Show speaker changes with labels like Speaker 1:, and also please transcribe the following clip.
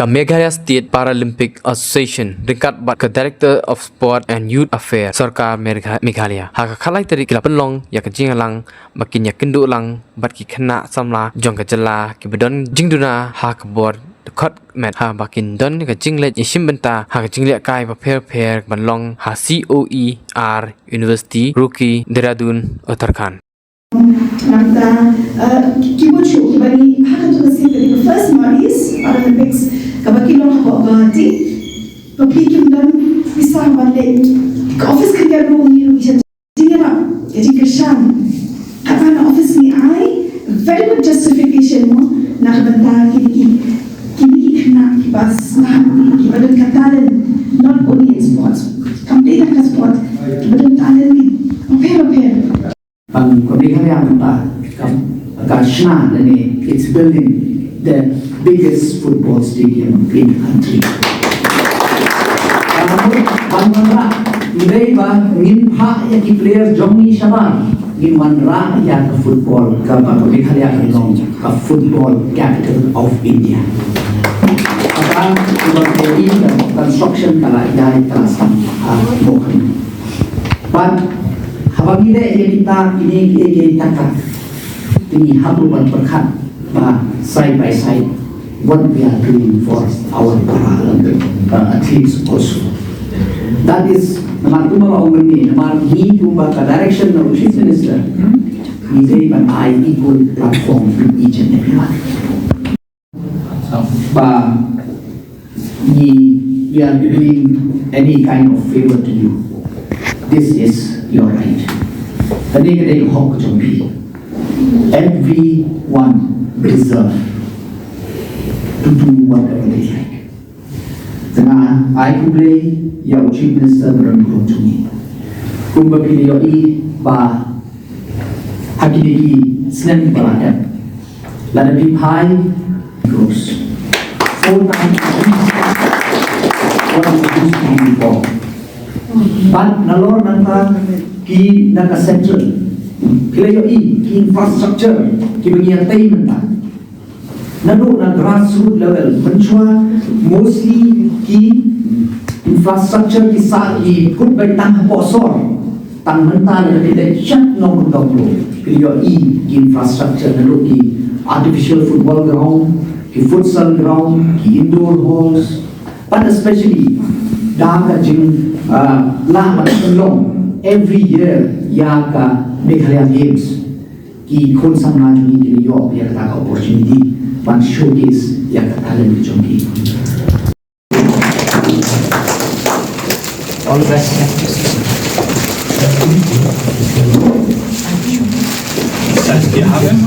Speaker 1: Meghalaya State Paralympic Association dekat bat ke Director of Sport and Youth Affairs Sarkar Meghalaya ha khalai tari kila penlong ya ke jingalang makin ya kendu lang bat ki khana samla jong ke jela ki bedon jingduna ha ke bor dkhot met ha bakin don ke jinglehkai iashim bynta ha ke jinglehkai bapher banlong ha COER University Rupang Dehradun Uttarakhand.
Speaker 2: Kiba ni haka tukasiri the first Maris Paralympics kabaki long hako agati papikim dan bisa balik ke office kerja rumah bisa tinggal jadi kerjaan apa na office ni ai very good justification mo nak benda kini kena kibas kiba dan katalan not only in sports complete in sport kiba dan katalan ni bapher
Speaker 3: ang Meghalaya Kashna and it's building the biggest football stadium in the country. Manra today ba minha ya ki player Johnny Shabar in manra ya ka football ka Meghalaya ka football capital of India. Apa sebagai construction kala ya terasam bukan. But apabila kita kini takkan ini haluan perkat side by side what we are doing for our Paralympic athletes also. That is nama tumma umani nama he to the direction of Chief Minister. We say but I equal platform to each and every one. We are doing any kind of favor to you. This is your right. Everyone deserves to do whatever they like. Dengan I play your Chief Minister berangkat to me. Kumba pilih ba hakiki snem balakan. Lada pipai gross. 4 times what we used to do before. But nalor nanta ki naka central kilayo ki infrastructure ki bagian tainanta nado na grassroots level menchua mostly ki infrastructure ki sa ki put by tang posor tang menta na kita chat no mundolo kilayo ki infrastructure nado ki artificial football ground ki futsal ground ki indoor halls but especially Danga jing lah long every year ya ka Meghalaya Games ki khon samaj ni ke liye ya ka opportunity one showcase ya ka talent chonki. All the best. Wir haben